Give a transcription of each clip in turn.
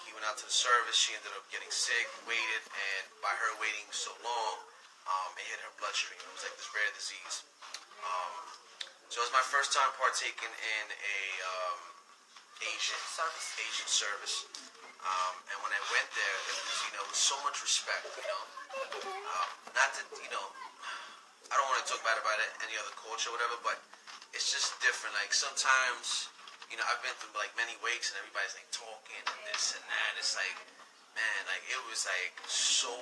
he went out to the service. She ended up getting sick, waited, and by her waiting so long, it hit her bloodstream. It was like this rare disease. Um, so it was my first time partaking in a Asian service. And when I went there, it was, it was so much respect, not that, I don't want to talk bad about it, any other culture or whatever, but it's just different. Like sometimes, I've been through like many wakes and everybody's like talking and this and that. It's like, man, like it was like so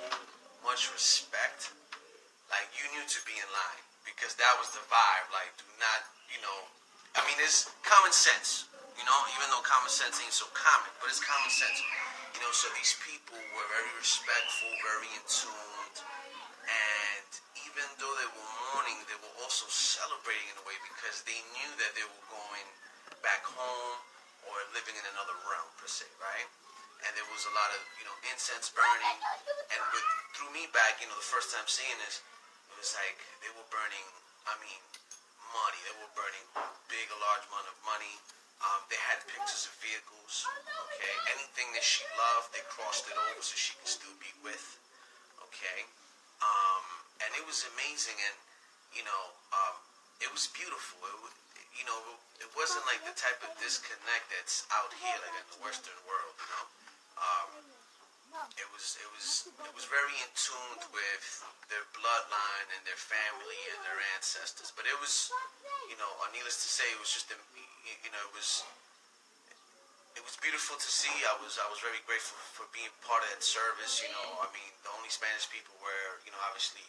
much respect. Like you knew to be in line because that was the vibe. Like do not, it's common sense. Even though common sense ain't so common, but it's common sense. So these people were very respectful, very in tune, and even though they were mourning, they were also celebrating in a way because they knew that they were going back home or living in another realm per se, right? And there was a lot of, incense burning, and threw me back, the first time seeing this, it was like they were burning, money. They were burning a large amount of money. They had pictures of vehicles, okay? Anything that she loved, they crossed it over so she could still be with, okay? And it was amazing, and, it was beautiful. It wasn't like the type of disconnect that's out here, like in the Western world, It was very in tune with their bloodline and their family and their ancestors. But it was, needless to say, it was just, it was beautiful to see. I was very grateful for being part of that service. The only Spanish people were, obviously,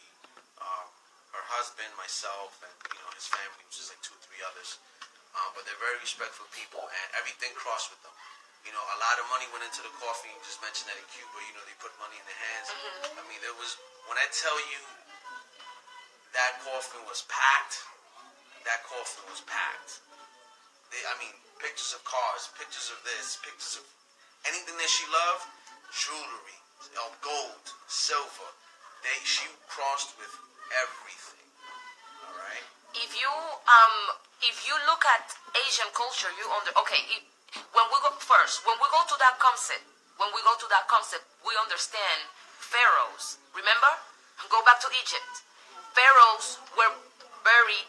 her husband, myself, and his family, which is like 2 or 3 others. But they're very respectful people, and everything crossed with them. A lot of money went into the coffin. You just mentioned that in Cuba, they put money in their hands. There was, when I tell you that coffin was packed, pictures of cars, pictures of this, pictures of anything that she loved, jewelry, gold, silver. She crossed with everything. All right. If you look at Asian culture, when we go to that concept, we understand pharaohs. Remember? Go back to Egypt. Pharaohs were buried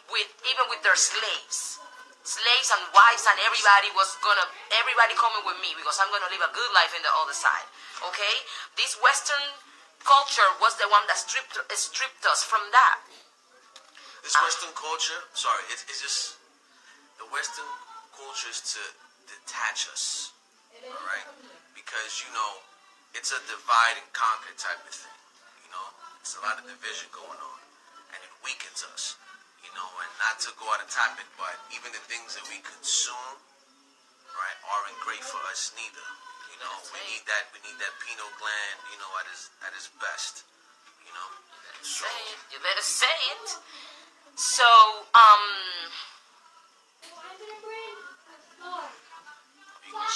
even with their slaves and wives, and everybody coming with me because I'm gonna live a good life in the other side. Okay? This Western culture was the one that stripped us from that. This Western culture, it's just the Western culture is to detach us, all right? Because it's a divide and conquer type of thing. It's a lot of division going on, and it weakens us. And not to go out of topic, but even the things that we consume, right, aren't great for us neither. We need that pineal gland, at its best. You better say it. So,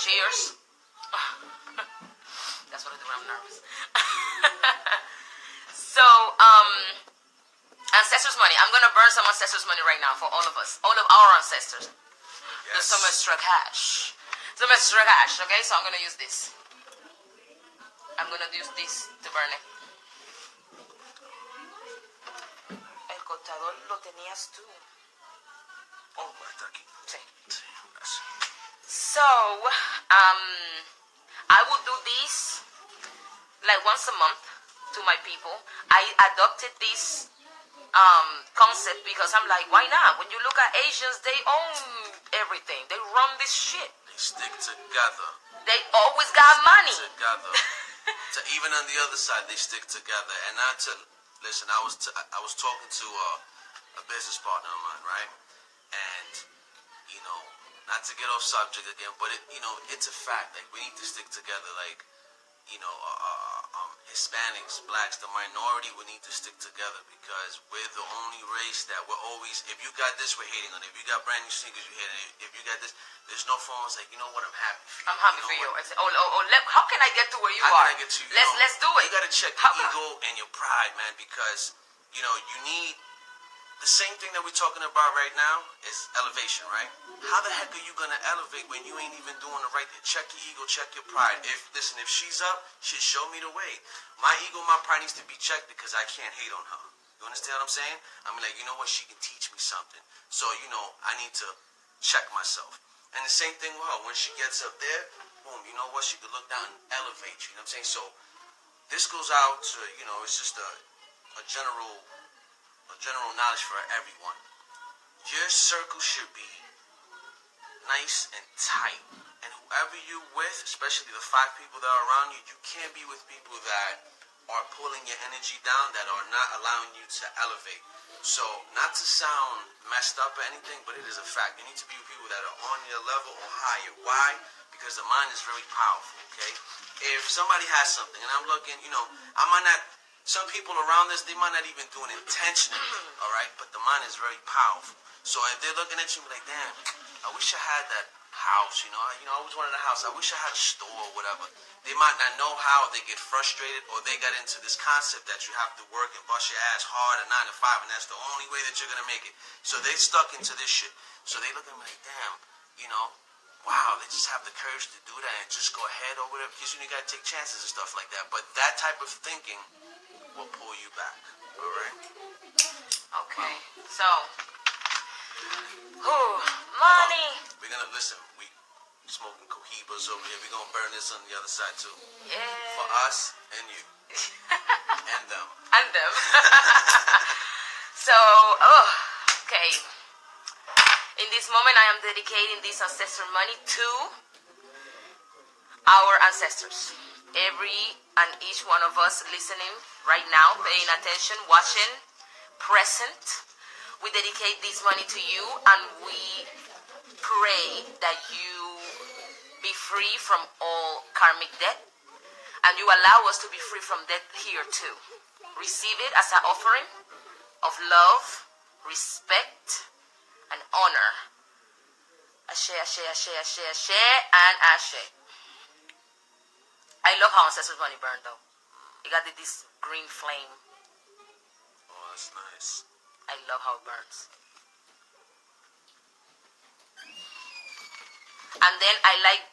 cheers. That's what I do when I'm nervous. So, ancestors' money. I'm gonna burn some ancestors' money right now for all of us, all of our ancestors. Yes. There's some extra cash. Okay, so I'm gonna use this. I'm gonna use this to burn it. El contador lo tenías tú. Oh, está aquí. Sí. Sí, gracias. So, I will do this like once a month to my people. I adopted this concept because I'm like, why not? When you look at Asians, they own everything. They run this shit. They stick together. They always got money. Together. Even on the other side, they stick together. And not to listen. I was talking to a business partner of mine, right? And not to get off subject again, but it's a fact. Like we need to stick together. Like Hispanics, blacks, the minority, we need to stick together because we're the only race that we're always, if you got this, we're hating on it. If you got brand new sneakers, you're hating on it. If you got this, there's no form of like, you know what, I'm happy for you. I'm happy for you. How can I get to where you are? How can I get to you? Let's do it. You got to check your ego and your pride, man, because, you need the same thing that we're talking about right now is elevation, right? How the heck are you gonna elevate when you ain't even doing the right thing? Check your ego, check your pride. If she's up, she'll show me the way. My ego, my pride needs to be checked because I can't hate on her. You understand what I'm saying? I'm like, you know what? She can teach me something. So, I need to check myself. And the same thing with her. When she gets up there, boom, you know what? She could look down and elevate you. You know what I'm saying? So this goes out to, it's just a general knowledge for everyone. Your circle should be nice and tight. And whoever you with, especially the 5 people that are around you, you can't be with people that are pulling your energy down, that are not allowing you to elevate. So, not to sound messed up or anything, but it is a fact. You need to be with people that are on your level or higher. Why? Because the mind is very powerful, okay? If somebody has something, and I'm looking, I might not, some people around us, they might not even do it intentionally, all right? But the mind is very powerful. So if they're looking at you like, damn, I wish I had that house, I always wanted a house. I wish I had a store or whatever. They might not know how. They get frustrated, or they got into this concept that you have to work and bust your ass hard at 9 to 5, and that's the only way that you're gonna make it. So they stuck into this shit. So they look at me like, damn, wow, they just have the courage to do that and just go ahead or whatever. Because you gotta take chances and stuff like that. But that type of thinking will pull you back. All right. Okay. So, money. We're gonna listen. We smoking cohibas over here. We're gonna burn this on the other side too. Yeah. For us and you. And them. And them. So, okay. In this moment, I am dedicating this ancestor money to our ancestors. Every and each one of us listening right now, paying attention, watching, present. We dedicate this money to you, and we pray that you be free from all karmic debt, and you allow us to be free from debt here too. Receive it as an offering of love, respect, and honor. Ashe, ashe, ashe, ashe, ashe, and ashe. I love how ancestors' money burned though. It got this green flame. Oh, that's nice. I love how it burns. And then I like,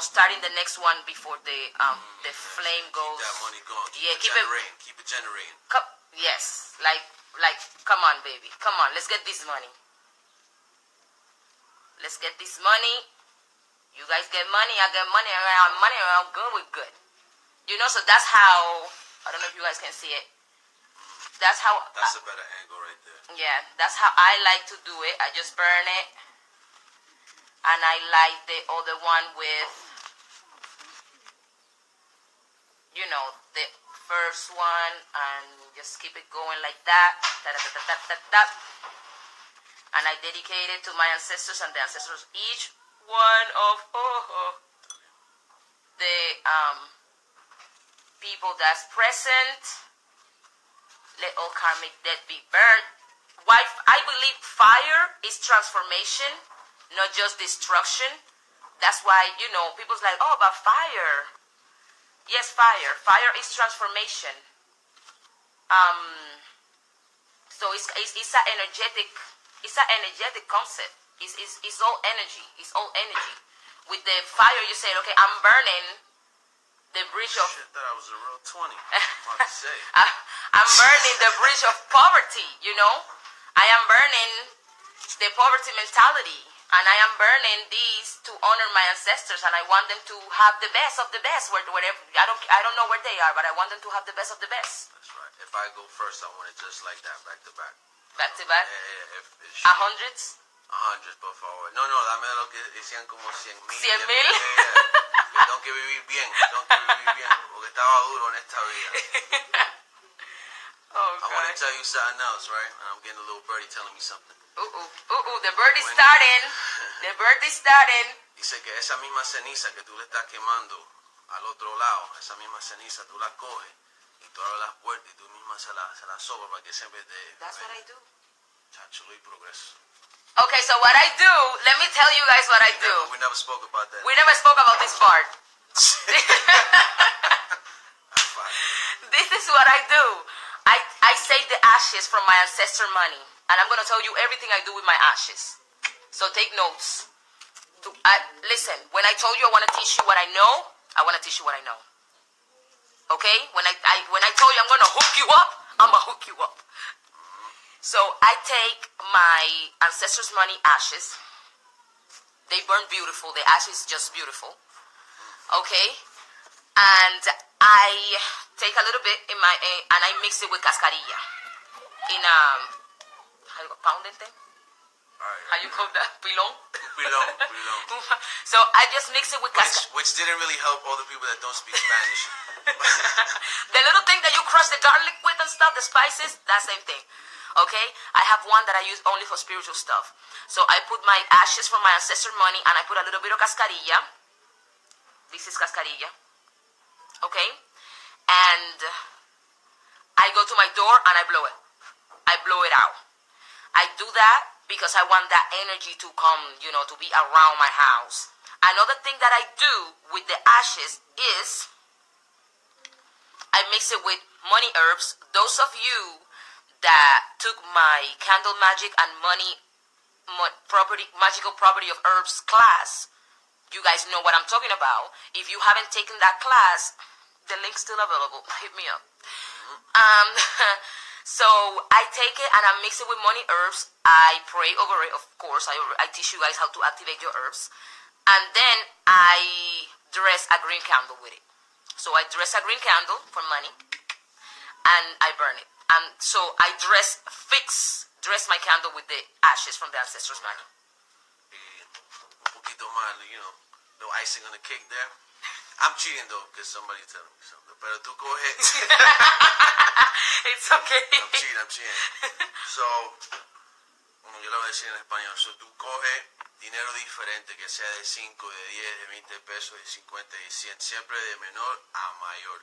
starting the next one before the flame goes. Keep that money going. Keep it generating. Yes, like, come on, baby, come on, let's get this money. Let's get this money. You guys get money, I get money, around money, around good, we're good. So that's how. I don't know if you guys can see it. That's how. That's a better angle right there. Yeah, that's how I like to do it. I just burn it. And I like the other one with, the first one, and just keep it going like that. And I dedicate it to my ancestors and the ancestors, each one of the people that's present. Let all karmic debt be burned. Why? I believe fire is transformation, not just destruction. That's why, people's like, oh, but fire. Yes, fire. Fire is transformation. So it's an energetic concept. It's all energy. It's all energy. With the fire, you say, okay, I'm burning the bridge of. Shit, that was a real 20. Hard to say. I'm burning the bridge of poverty. I am burning the poverty mentality, and I am burning these to honor my ancestors, and I want them to have the best of the best. Whatever I don't know where they are, but I want them to have the best of the best. That's right. If I go first, I want it just like that, back to back. Back to back. Yeah. If hundreds. 100, por favor. No, dame lo que decían como 100,000. 100,000. Tengo que vivir bien. Porque estaba duro en esta vida. Oh, I want to tell you something else, right? I'm getting a little birdie telling me something. The bird is starting. The bird is starting. Dice que esa misma ceniza que tú le estás quemando al otro lado, esa misma ceniza tú la coges y tú abres las puertas y tú misma se la sobas para que siempre te... That's what I do. Chacho, y progreso. Okay, so what I do, let me tell you guys what I do. We never spoke about that. We never spoke about this part. That's fine. This is what I do. I save the ashes from my ancestor money, and I'm gonna tell you everything I do with my ashes. So take notes. Listen, when I told you I want to teach you what I know, I want to teach you what I know. Okay? When I told you I'm gonna hook you up, I'm gonna hook you up. So I take my ancestors' money ashes. They burn beautiful. The ash is just beautiful. Okay? And I take a little bit in my and I mix it with cascarilla in how you pounding thing? How you call that? Pilon? Pilon. So I just mix it with cascarilla. Which didn't really help all the people that don't speak Spanish. The little thing that you crush the garlic with and stuff, the spices, that same thing. Okay? I have one that I use only for spiritual stuff. So I put my ashes from my ancestor money and I put a little bit of cascarilla. This is cascarilla. Okay? And I go to my door and I blow it. I blow it out. I do that because I want that energy to come, to be around my house. Another thing that I do with the ashes is I mix it with money herbs. Those of you that took my candle magic and magical property of herbs class, you guys know what I'm talking about. If you haven't taken that class, the link's still available. Hit me up. So I take it and I mix it with money herbs. I pray over it, of course. I teach you guys how to activate your herbs. And then I dress a green candle with it. So I dress a green candle for money and I burn it. And so I dress my candle with the ashes from the ancestors' money. Un poquito más, no icing on the cake there. I'm cheating though, because somebody told me something. Pero tú coge. It's okay. I'm cheating. So, yo lo voy a decir en español. So, tú coges dinero diferente, que sea de 5, de 10, de 20 pesos, de 50, de 100, siempre de menor a mayor.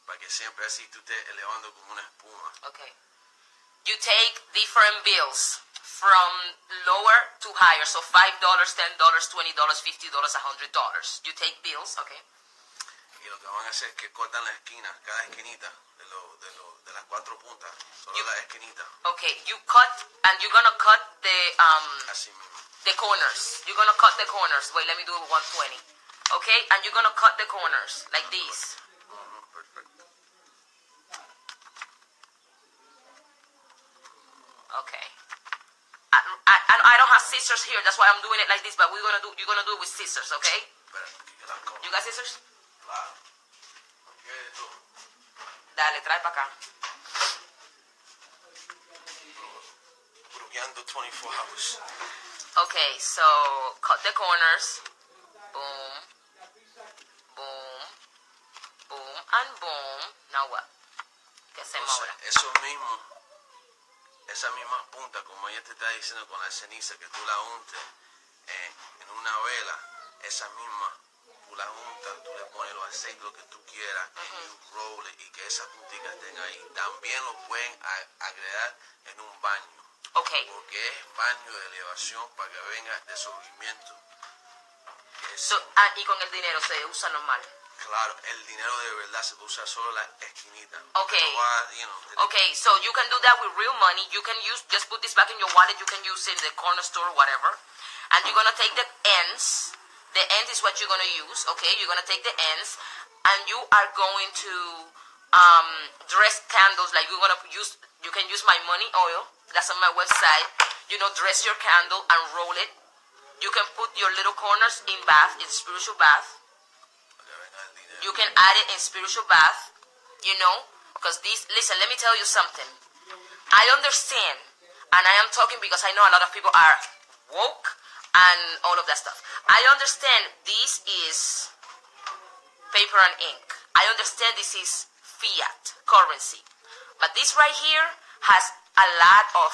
Para que siempre así tú estés elevando como una espuma. Okay. You take different bills from lower to higher. So $5, $10, $20, $50, $100. You take bills, okay? Y lo que van a hacer es que cortan la esquina, cada esquinita de las 4 puntas, solo la esquinita. Okay, you cut and you're gonna cut Así mismo. the corners. You're gonna cut the corners. Wait, let me do it with 120. Okay, and you're gonna cut the corners like this. Perfect. Okay. I don't have scissors here. That's why I'm doing it like this. But you're gonna do it with scissors, okay? You got scissors? Claro. Dale, trae para acá. Brugueando 24 hours. Okay, so cut the corners. Boom, boom, boom, and boom. Now what? ¿Qué hacemos ahora? Esa misma punta, como ella te está diciendo con la ceniza, que tú la untes en una vela, esa misma, tú la untas, tú le pones los aceites, lo que tú quieras, en un roll, y que esas puntitas estén ahí. También lo pueden agregar en un baño. Okay. Porque es baño de elevación para que venga desobrimiento. Y con el dinero se usa normal. Claro, el dinero de verdad se puede usar solo la esquinita. Okay. No va, Okay, so you can do that with real money. You can just put this back in your wallet. You can use it in the corner store, whatever. And you're going to take the ends. The end is what you're going to use, okay? You're going to take the ends. And you are going to dress candles like you're going to use. You can use my money oil. That's on my website. Dress your candle and roll it. You can put your little corners in spiritual bath. You can add it in spiritual bath, because listen, let me tell you something. I understand, and I am talking because I know a lot of people are woke and all of that stuff. I understand this is paper and ink. I understand this is fiat currency. But this right here has a lot of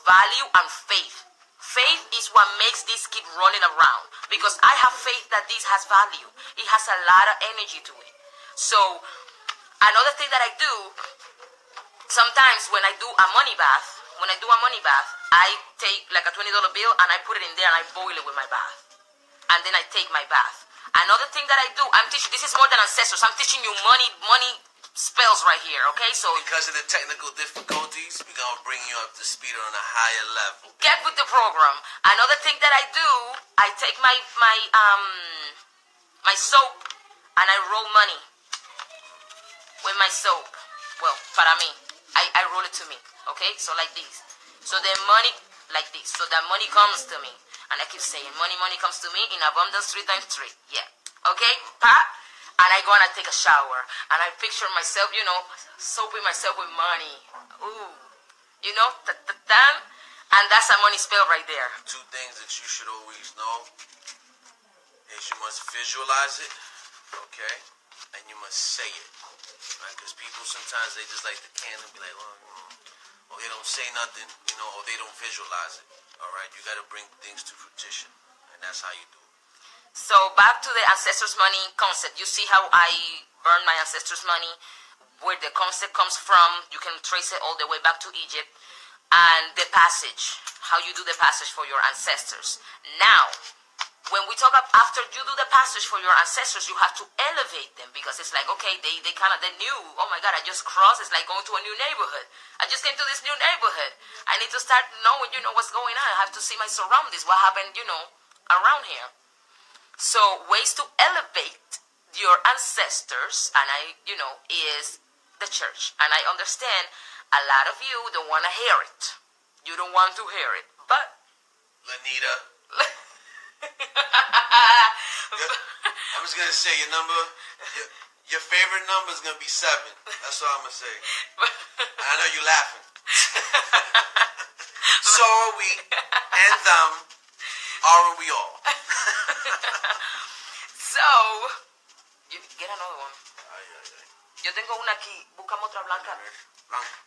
value and faith. Faith is what makes this keep rolling around, because I have faith that this has value. It has a lot of energy to it. So another thing that I do sometimes when I do a money bath, I take like a $20 bill and I put it in there and I boil it with my bath, and then I take my bath. Another thing that I do, I'm teaching. This is more than ancestors. I'm teaching you money spells right here, okay? So Because of the technical difficulties, we're gonna bring you up to speed on a higher level. get with the program. Another thing that I do, I take my soap and I roll money with my soap. Well, para mí, I roll it to me, okay? So like this. So the money, like this. So that money comes to me. And I keep saying, money comes to me in abundance 3 times 3. Yeah. Okay? Pa? And I go and I take a shower. And I picture myself, soaping myself with money. Ooh. Ta-ta-tan. And that's a money spell right there. 2 things that you should always know is you must visualize it, okay? And you must say it, right? Because people sometimes, they just like to can and be like, or they don't say nothing, or they don't visualize it, all right? You got to bring things to fruition, and that's how you do it. So back to the ancestors' money concept. You see how I burn my ancestors' money? Where the concept comes from, you can trace it all the way back to Egypt. And the passage, how you do the passage for your ancestors. Now, when we talk about after you do the passage for your ancestors, you have to elevate them, because it's like, okay, they knew, oh my God, I just crossed. It's like going to a new neighborhood. I just came to this new neighborhood. I need to start knowing, what's going on. I have to see my surroundings, what happened, around here. So ways to elevate your ancestors, and is the church. And I understand a lot of you don't want to hear it. You don't want to hear it, but Lanita. I'm just gonna say your number. Your favorite number is gonna be 7. That's all I'm gonna say. And I know you're laughing. So are we, and them. Aren't we all? So, get another one. Yo tengo una aquí. Buscamos otra blanca. Blanca.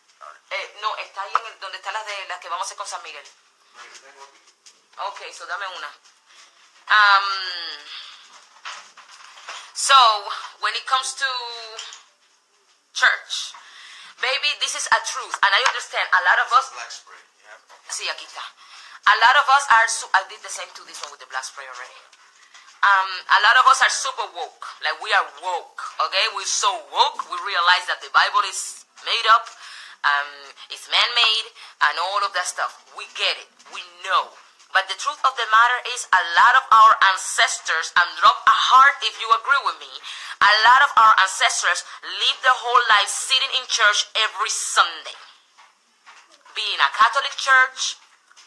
No, está ahí donde están las que vamos a hacer con San Miguel. Okay, so dame una. So, when it comes to church, baby, this is a truth. And I understand a lot of us... Black spray. Yeah. Sí, aquí está. A lot of us are... I did the same to this one with the black spray already. A lot of us are super woke. Like, we are woke, okay? We're so woke, we realize that the Bible is made up, it's man-made, and all of that stuff. We get it. We know. But the truth of the matter is, a lot of our ancestors, and drop a heart if you agree with me, a lot of our ancestors live their whole life sitting in church every Sunday. Being a Catholic church,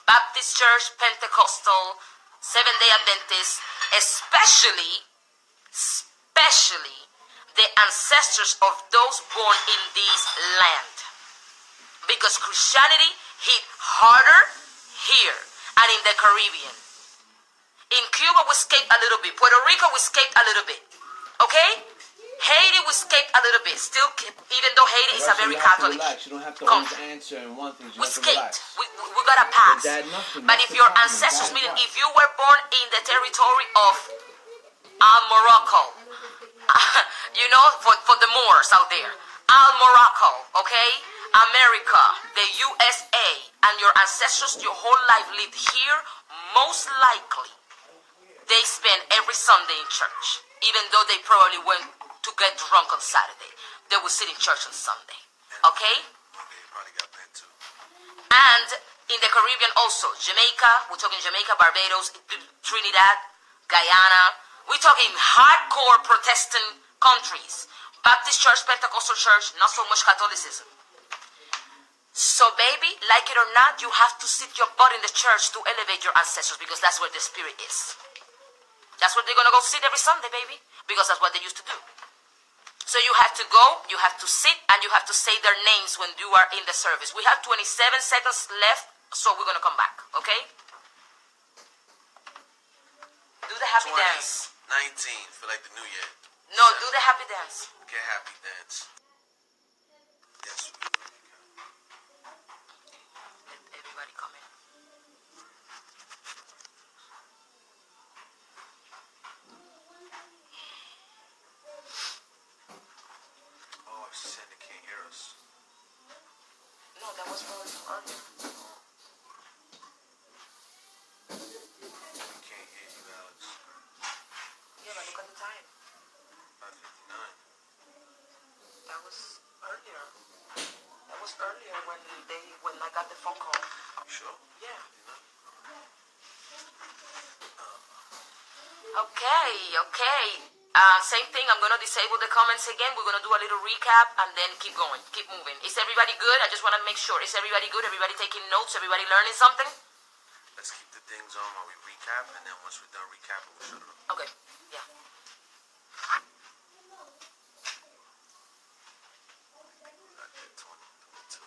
Baptist church, Pentecostal, Seventh-day Adventist, especially the ancestors of those born in this land. Because Christianity hit harder here and in the Caribbean. In Cuba, we escaped a little bit. Puerto Rico, we escaped a little bit. Okay? Haiti, we escaped a little bit. Still, even though Haiti is a very Catholic relax. You don't have to always answer in one thing. We escaped. We got a pass. But if your ancestors, meaning if you were born in the territory of Morocco, for the Moors out there, Morocco, okay? America, the USA, and your ancestors your whole life lived here, most likely they spend every Sunday in church, even though they probably went to get drunk on Saturday. They would sit in church on Sunday, okay? Okay, you probably got that too. And in the Caribbean also, Jamaica, we're talking Jamaica, Barbados, Trinidad, Guyana, we're talking hardcore Protestant countries. Baptist church, Pentecostal church, not so much Catholicism. So baby, like it or not, you have to sit your butt in the church to elevate your ancestors, because that's where the spirit is. That's where they're going to go sit every Sunday, baby, because that's what they used to do. So you have to go, you have to sit, and you have to say their names when you are in the service. We have 27 seconds left, so we're going to come back, okay? Do the happy dance. 19, feel like the new year. No, do the happy dance. Okay, happy dance. Yes. Let everybody come in. Oh, she said they can't hear us. No, that was probably from earlier. We can't hear you, Alex. Yeah, but look at the time. 5:59. That was was earlier. That was earlier when I got the phone call. Sure. Yeah. Okay. Same thing. I'm gonna disable the comments again. We're gonna do a little recap and then keep going, keep moving. Is everybody good? I just want to make sure. Is everybody good? Everybody taking notes? Everybody learning something? Let's keep the things on while we recap, and then once we're done recapping, we'll shut it off. Okay. Yeah. Got that 2022.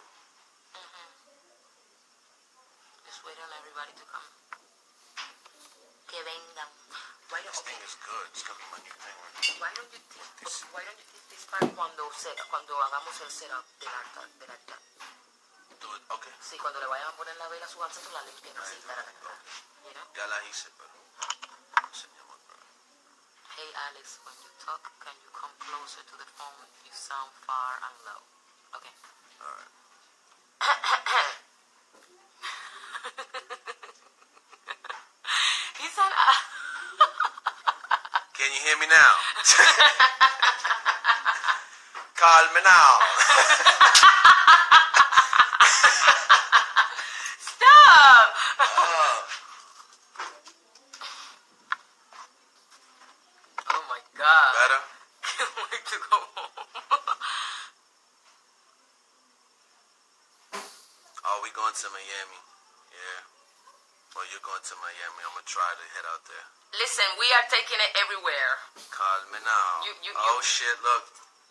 Just wait on everybody to come. Que vengan. Why don't, This thing is good. It's gonna be my new thing. Right? why don't you teach this part cuando hagamos el setup del altar? Do it. Okay. Sí, cuando le vayan a poner la vela a su ancestro, la limpian así. You know? Ya la hice, pero enseñamos, bro. Hey Alex, when you talk, can you come closer to the phone? You sound far and low. Okay. All right. He said, Can you hear me now? Call me now. stop! Oh my God. Better? Can't wait to go home. Oh, we going to Miami. Yeah. Well, you're going to Miami. I'm gonna try to head out there. Listen, we are taking it everywhere. Call me now. Oh shit! Look.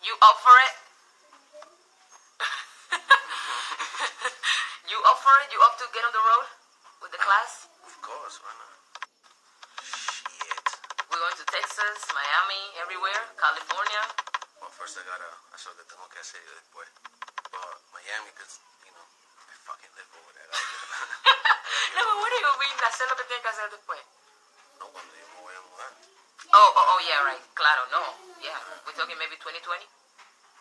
You up for it? You up for it? You up to get on the road with the class? Of course, why not? Shit. We're going to Texas, Miami, everywhere, California. Well, first I gotta. Eso que tengo que hacer después. But Miami, cause you know I fucking live over there. No, but what do you mean? Hacer lo que tiene que hacer después. No, cuando yo me voy a mudar. Oh, yeah, right. Claro, no. Yeah, we're talking maybe 2020.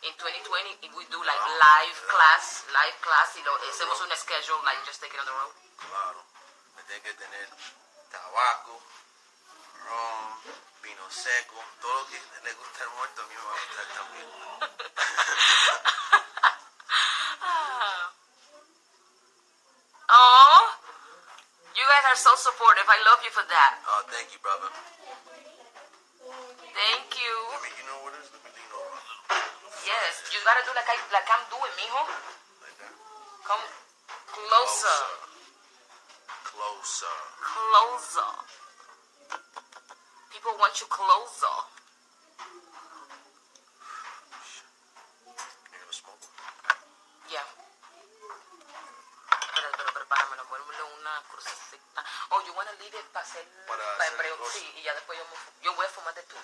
In 2020, if we do like live class, y hacemos un schedule, like just take it on the road. Claro. Me tiene que tener tabaco, ron, vino seco, todo lo que le gusta al muerto a mí me va a gustar también. Oh, you guys are so supportive. I love you for that. Oh, thank you, brother. Thank you. Let me, you know what it is? Let me lean over a little. Yes, you gotta do like I'm doing, mijo. Like that. Come closer. Closer. Closer. People want you closer. You gonna smoke? Yeah. Pero páramelo, ponle una crucecita. Oh, you wanna leave it para hacer... Sí, y ya después yo voy a fumar de tuyo.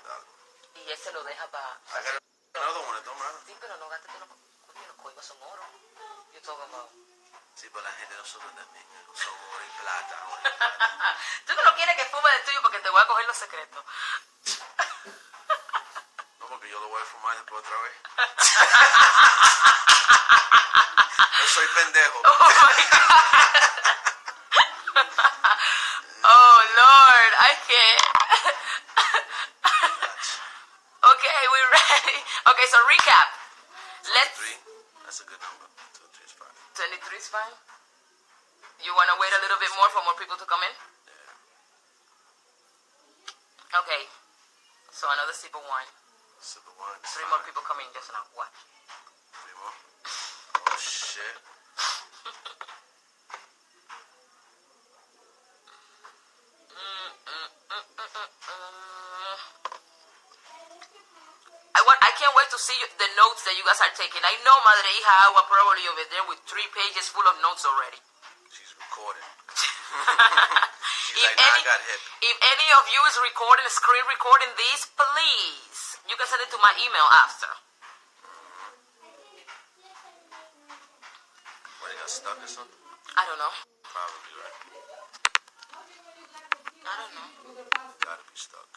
Dale. Y ese lo deja para... I got another one, it don't matter. Sí, pero no gastes los coibas son oro. You're talking about... Sí, pero la gente nosotros también son oro y plata. Tú no quieres que fume de tuyo porque te voy a coger los secretos. No, porque yo lo voy a fumar después otra vez. Yo soy pendejo. Oh my God. Oh Lord, I can't. Okay, we're ready. Okay, so recap. Let's... 23, that's a good number. 23 is fine. 23 is fine? You want to wait a little bit more for more people to come in? Yeah. Okay. So another sip of wine. Sip of wine. 3 more people come in just now. What? 3 more? Oh, shit. I can't wait to see the notes that you guys are taking. I know Madre Hija Agua probably over there with 3 pages full of notes already. She's recording. She's like, nah, I got hip. If any of you is recording, screen recording this, please, you can send it to my email after. What, it got stuck or something? I don't know. Probably, right? I don't know. Gotta be stuck.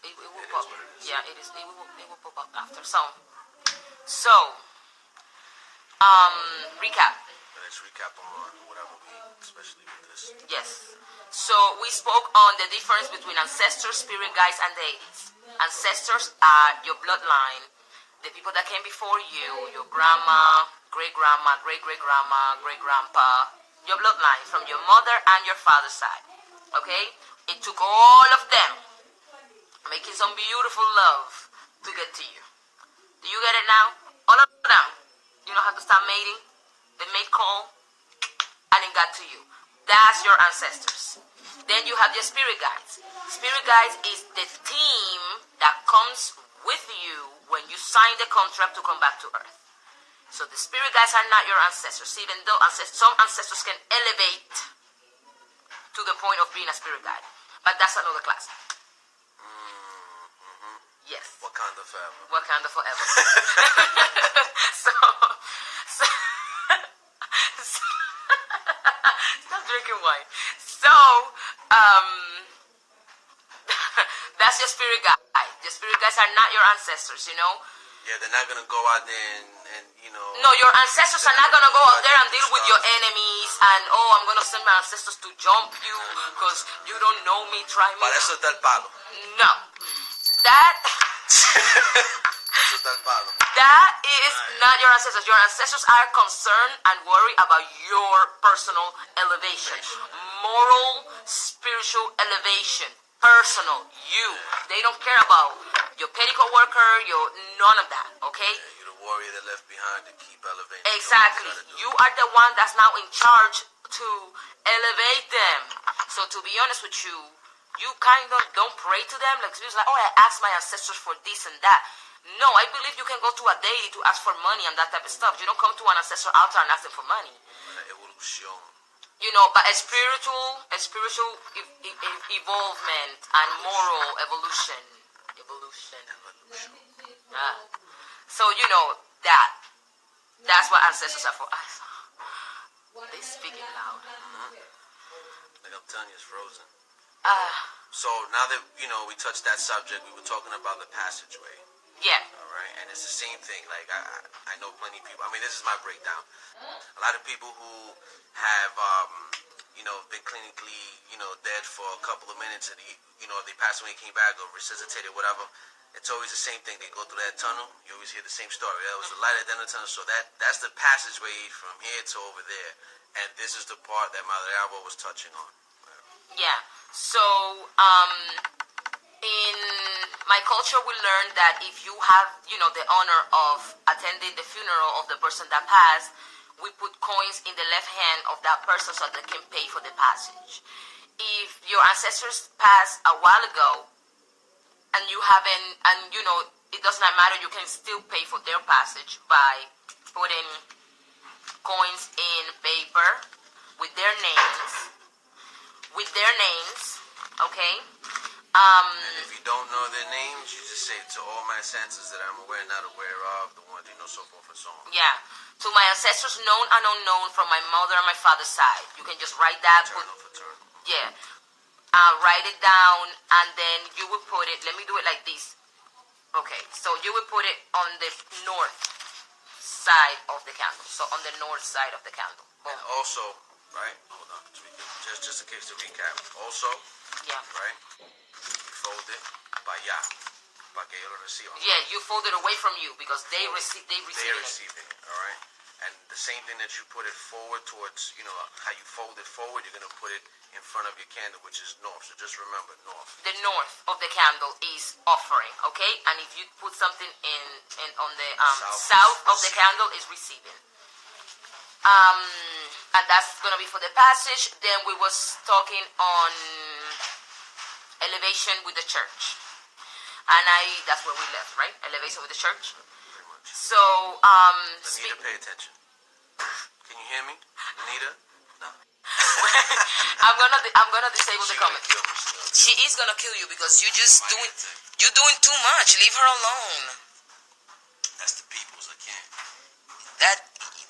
It will It pop. is what it is. Yeah, it is. It will pop up after. So, recap. Let's recap on whatever we, especially with this. Yes. So we spoke on the difference between ancestors, spirit guides, and deities. Ancestors are your bloodline. the people that came before you, your grandma, great-grandma, great-great-grandma, great-grandpa, your bloodline from your mother and your father's side. Okay? It took all of them making some beautiful love to get to you. Do you get it now? All of them. You don't have to start mating. They made call and it got to you. That's your ancestors. Then you have your spirit guides. Spirit guides is the team that comes with you when you sign the contract to come back to Earth. So the spirit guides are not your ancestors, even though some ancestors can elevate to the point of being a spirit guide. But that's another class. Yes. Wakanda forever. Wakanda forever. so stop drinking wine. So, that's your spirit guide. Your spirit guides are not your ancestors, you know? Yeah, they're not going to go out there and, you know... No, your ancestors are not going to go out there and deal with your enemies and, oh, I'm going to send my ancestors to jump you because you don't know me, try me. Para eso está el palo. No. That... Eso está el palo. That is not your ancestors. Your ancestors are concerned and worried about your personal elevation. Moral, spiritual elevation. Personal. You. They don't care about your petty co-worker, none of that. Okay? Yeah, you're the warrior that left behind to keep elevating. Exactly. You are the one that's now in charge to elevate them. So to be honest with you, you kind of don't pray to them. Like, it's like, oh, I asked my ancestors for this and that. No, I believe you can go to a deity to ask for money and that type of stuff. You don't come to an ancestor altar and ask them for money. Evolution. You know, but a spiritual evolvement and moral evolution. So, you know, that's what ancestors are for us. They speaking loud. Like I'm telling you, it's frozen. So now that, you know, we touched that subject, we were talking about the passageway. Yeah. All right, and it's the same thing. Like I know plenty of people. I mean, this is my breakdown. A lot of people who have, you know, been clinically, you know, dead for a couple of minutes, and you know, they passed away, came back, or resuscitated, whatever. It's always the same thing. They go through that tunnel. You always hear the same story. There was the light at the end of the tunnel. So that's the passageway from here to over there. And this is the part that Madre Alba was touching on. Yeah. So, in my culture, we learned that if you have, you know, the honor of attending the funeral of the person that passed, we put coins in the left hand of that person so they can pay for the passage. If your ancestors passed a while ago, and you haven't, and you know, it does not matter, you can still pay for their passage by putting coins in paper with their names, okay? And if you don't know their names, you just say to all my ancestors that I'm aware, not aware of, the ones, you know, so forth and so on. Yeah, to my ancestors known and unknown from my mother and my father's side. You can just write that. Fraternal. Yeah. Write it down, and then you will put it, let me do it like this. Okay, so you will put it on the north side of the candle. So on the north side of the candle. Boom. And also, right, hold on, just in case to recap. Also, Yeah. right, you fold it para allá, para que ellos lo reciban. Yeah, you fold it away from you because they receive They're it. receiving it, all right? And the same thing that you put it forward towards, you know, how you fold it forward, you're going to put it in front of your candle, which is north. So just remember, north. The north of the candle is offering, okay? And if you put something in on the south of the candle is receiving. And that's gonna be for the passage. Then we was talking on elevation with the church, and that's where we left, right? Elevation with the church. Pretty much. So Anita, pay attention. Can you hear me, Anita? No. I'm gonna disable the comment. Kill me. She is gonna kill you because you're doing too much. Leave her alone. That's the people's. I can't. That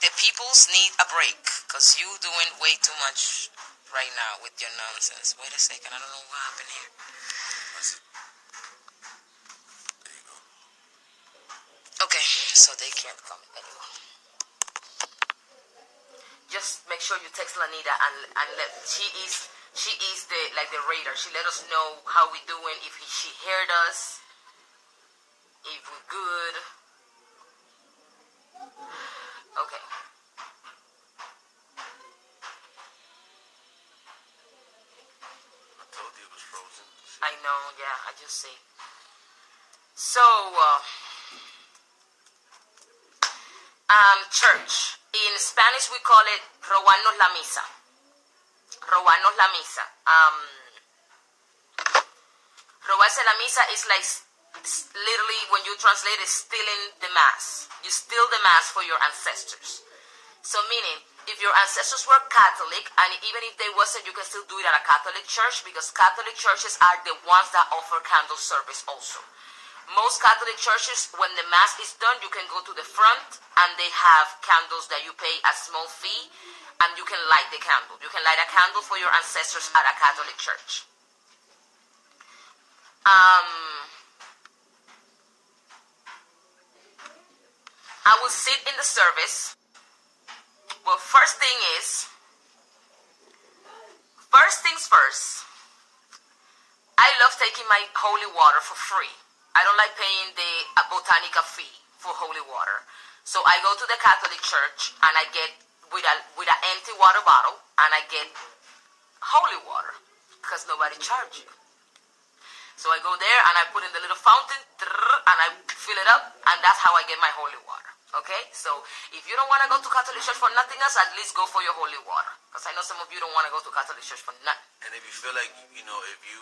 the peoples need a break because you doing way too much right now with your nonsense. Wait a second, I don't know what happened here. There you go. Okay, so they can't comment anymore. Just make sure you text Lanita and let she is the radar. She let us know how we doing, if she heard us, if we're good. see. I know, yeah, I just see. So, church. In Spanish, we call it robarnos la misa. Robarnos la misa. Robarse la misa is like literally, when you translate it, stealing the mass. You steal the mass for your ancestors. So meaning, if your ancestors were Catholic, and even if they wasn't, you can still do it at a Catholic church, because Catholic churches are the ones that offer candle service also. Most Catholic churches, when the mass is done, you can go to the front and they have candles that you pay a small fee and you can light the candle. You can light a candle for your ancestors at a Catholic church. I will sit in the service. Well, first things first, I love taking my holy water for free. I don't like paying the botanica fee for holy water. So I go to the Catholic church and I get with an empty water bottle and I get holy water because nobody charges you. So I go there and I put in the little fountain and I fill it up, and that's how I get my holy water. Okay? So if you don't want to go to Catholic church for nothing else, at least go for your holy water. Because I know some of you don't want to go to Catholic church for nothing. And if you feel like, if you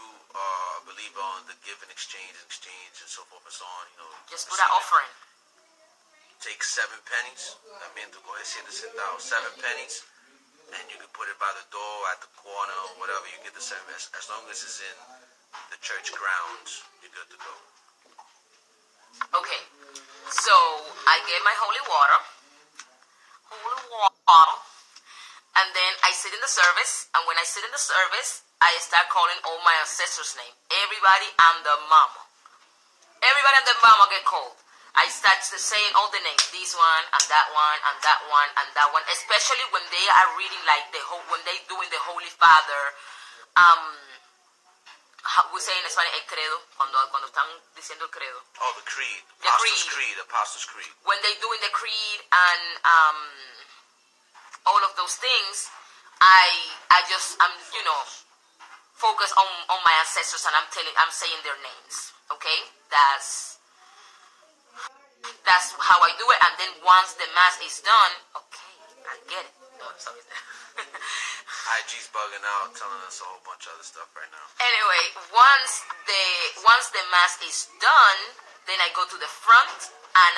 believe on the give and exchange and so forth and so on, just put an offering. Take 7 pennies. También tú coges 7 centavos, 7 pennies, and you can put it by the door, at the corner, or whatever. You get the 7. As long as it's in the church grounds, you're good to go. Okay, so I get my holy water, and then I sit in the service, and when I sit in the service, I start calling all my ancestors' name. Everybody and the mama. Everybody and the mama get called. I start saying all the names, this one, and that one, and that one, and that one, especially when they are reading like when they doing the Holy Father, we say in Spanish el credo, cuando están diciendo el credo. Oh, the creed. The Apostles' Creed. When they doing the creed and all of those things, I'm focused on my ancestors, and I'm saying their names. Okay? That's how I do it, and then once the mass is done, okay, I get it. No, I'm sorry. IG's bugging out, telling us a whole bunch of other stuff right now. Anyway, once the mass is done, then I go to the front, and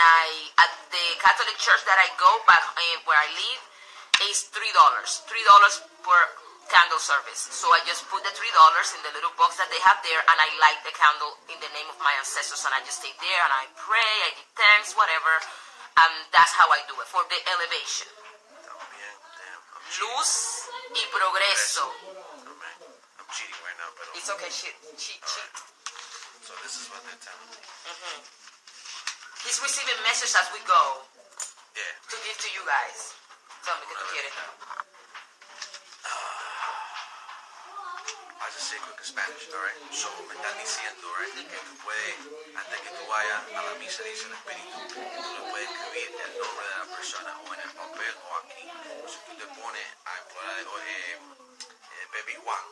at the Catholic church that I go back where I live is $3 per candle service. So I just put the $3 in the little box that they have there, and I light the candle in the name of my ancestors, and I just stay there and I pray, I give thanks, whatever, and that's how I do it for the elevation. Luz y progreso. I'm cheating right now, but it's okay. Cheat. So this is what they're telling me. He's receiving messages as we go. Yeah. To give to you guys. Tell me que tú quieres. I'll just say quick in Spanish, all right? So, me están diciendo, right, que tú puedes, antes que tú vayas a la misa, dice el Espíritu, tú le puedes escribir el nombre de la persona o en el papel o aquí. Si tú te pones a implorar, Pepe Juan,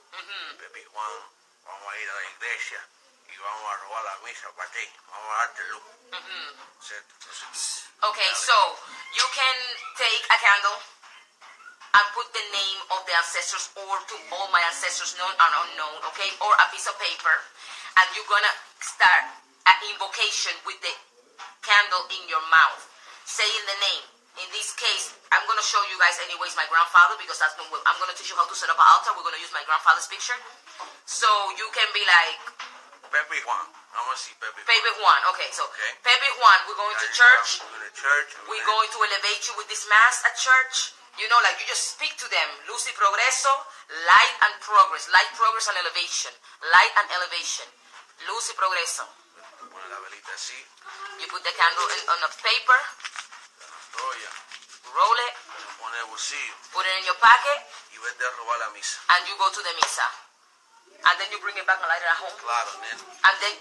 vamos a ir a la iglesia y vamos a robar la misa para ti, vamos a darte luz. Okay, so you can take a candle and put the name of the ancestors, or to all my ancestors, known and unknown, okay, or a piece of paper, and you're gonna start an invocation with the candle in your mouth, saying the name. In this case, I'm gonna show you guys anyways my grandfather, because that's when I'm gonna teach you how to set up an altar. We're gonna use my grandfather's picture, so you can be like Pepe Juan. I want to see Pepe Juan. Okay, so Pepe Juan, we're going to church. We're going to church. We're going to elevate you with this mass at church. You know, like you just speak to them. Luz y progreso, light and progress. Light, progress, and elevation. Light and elevation. Luz y progreso. You put the candle on a paper. Roll it. Put it in your pocket. Y vete a robar la misa. And you go to the misa. And then you bring it back and light it at home. Claro, nena. And then,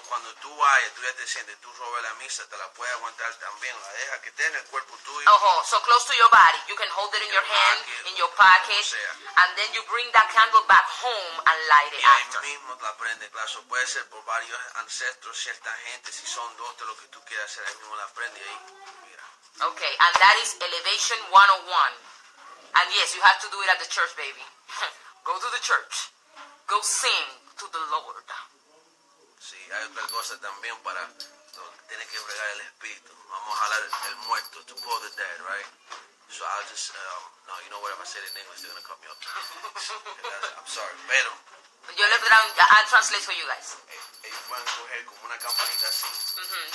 Cuando tú vayas, tú ya te sientes, tú robas la misa, te la puedes aguantar también, la deja que esté en el cuerpo tuyo. so close to your body. You can hold it in your hand, in your pocket, and then you bring that candle back home and light it Y ahí after. mismo la prende, claro, eso puede ser por varios ancestros, cierta gente, si son dos de lo que tú quieras hacer, ahí mismo la prende y ahí, mira. Okay, and that is Elevation 101. And yes, you have to do it at the church, baby. Go to the church. Go sing to the Lord. Sí, hay otra cosa también para, tienes que bregar el espíritu. Vamos a jalar el muerto, to pull the dead, right? So I'll just, no, you know what, if I say it in English, they're going to cut me up. I'm sorry, pero You left it down. I'll translate for you guys. ellos pueden coger como una campanita así.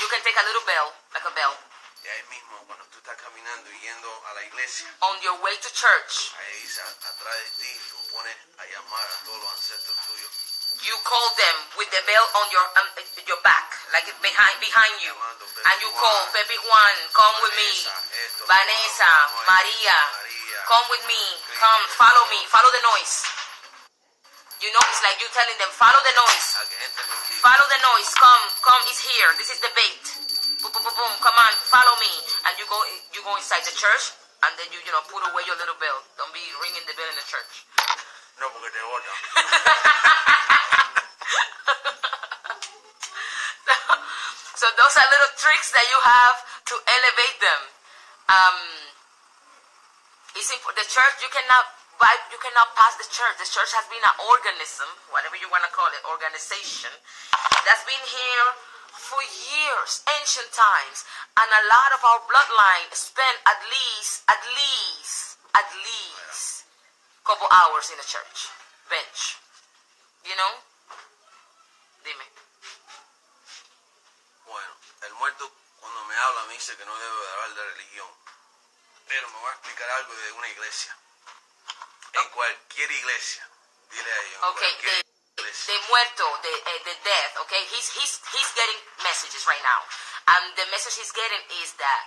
You can take a little bell, like a bell, Y ahí mismo, cuando tú estás caminando y yendo a la iglesia, on your way to church. ahí atrás de ti, tú pones a llamar a todos los ancestros tuyos. You call them with the bell on your back, like behind you, and you call Pepe Juan, come with me, Vanessa, Maria, come with me, come, follow me, follow the noise. You know, it's like you telling them, follow the noise, A que entren contigo. follow the noise, come, it's here, this is the bait. Boom, boom, boom, boom, come on, follow me, and you go inside the church, and then you put away your little bell. Don't be ringing the bell in the church. No, porque te botan. So those are little tricks that you have to elevate them. The church, you cannot pass the church. The church has been an organism, whatever you want to call it, organization, that's been here for years, ancient times, and a lot of our bloodline spent at least couple hours in the church bench. You know? Dime. Bueno, el muerto cuando me habla me dice que no debo de hablar de religión. Pero me voy a explicar algo de una iglesia. En cualquier iglesia. Dile a ellos. Okay, the muerto, the death, okay? He's getting messages right now. And the message he's getting is that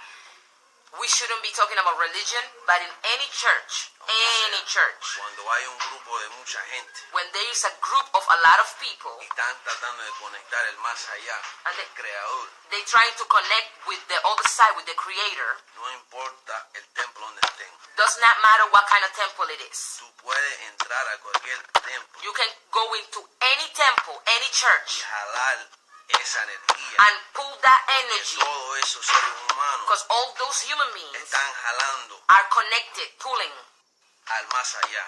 we shouldn't be talking about religion, but in any church, Cuando hay un grupo de mucha gente when there is a group of a lot of people, y están tratando de conectar el más allá, And el creador, they trying to connect with the other side, with the creator, no importa el templo donde estén. does not matter what kind of temple it is. Tú puedes entrar a cualquier templo You can go into any temple, any y church, jalar esa energía. and pull that Que energy, todos esos seres humanos because all those human beings están jalando are connected, pulling al más allá.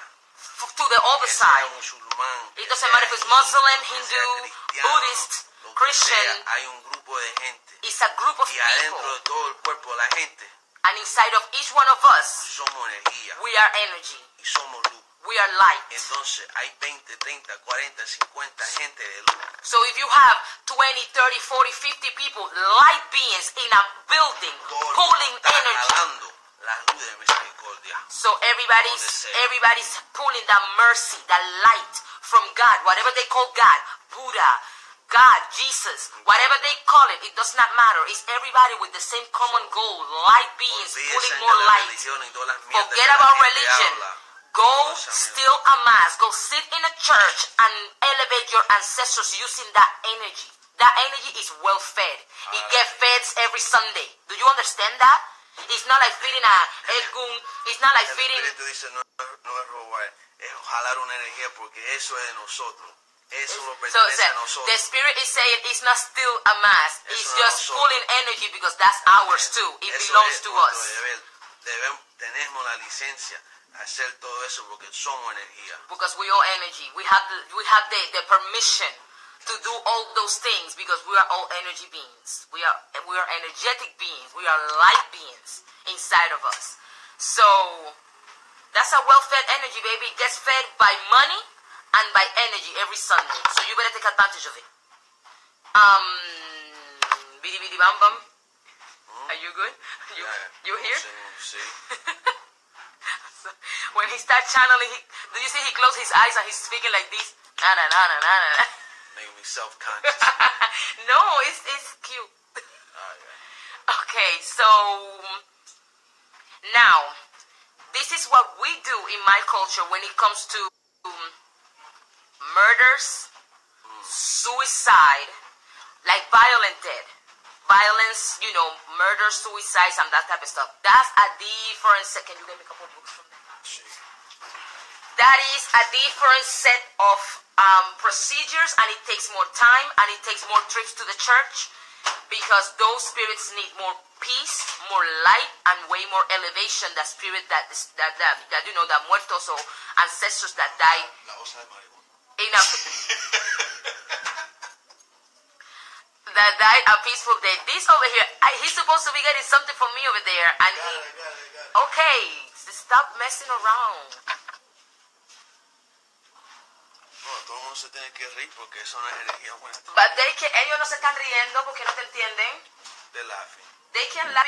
to the other Que sea side. musulmán, It que doesn't sea matter if it's hindu, Muslim, que sea Hindu, cristiano, Buddhist, lo que Christian. sea, hay un grupo de gente. It's a group of Y adentro people, de todo el cuerpo de la gente and inside of each one of us, somos energía we are energy, y somos luz. we are light. Entonces hay 20, 30, 40, 50 gente de luz. So if you have 20, 30, 40, 50 people, light beings in a building, Todo el pulling mundo está energy. jalando la luz de misericordia. So everybody's pulling that mercy, that light from God, whatever they call God, Buddha, God, Jesus, whatever they call it, it does not matter. It's everybody with the same common goal, light beings Olvídense pulling de more la light. religión y todas las mierdas Forget que la about gente religion. habla. Go Toda esa steal a mass. Go sit in a church and elevate your ancestors using that energy. That energy is well fed. It gets fed every Sunday. Do you understand that? It's not like feeding a egg. It's not like El feeding. Espíritu dice no es robar, es jalar una energía porque eso es de nosotros. Eso lo So pertenece a nosotros. the spirit is saying it's not still a mass. It's Eso es just nosotros. pulling energy because that's ours too. It Eso belongs es to nuestro us. deber. Tenemos la licencia a hacer todo eso porque somos energía. Because we are energy. We have the permission to do all those things because we are all energy beings. We are energetic beings. We are light beings inside of us. So that's a well-fed energy, baby. It gets fed by money and by energy every Sunday. So you better take advantage of it. Bidi bidi bam bam. Are you good? You here? Sí. When he starts channeling, do you see he closed his eyes and he's speaking like this? Na na na na na na. Making me self-conscious. No, it's cute. Okay, so now this is what we do in my culture when it comes to murders, suicide, like violent death. Violence, you know, murder, suicides, and that type of stuff. That's a different set. Can you get me a couple of books from there? That is a different set of procedures, and it takes more time, and it takes more trips to the church, because those spirits need more peace, more light, and way more elevation. That spirit that you know, that muertos or ancestors that died in a that died a peaceful death. This over here, he's supposed to be getting something from me over there, and okay, stop messing around. No, todo el mundo se tiene que reír porque eso no es energía buena. But ellos no se están riendo porque no te entienden. They're laughing. They can laugh.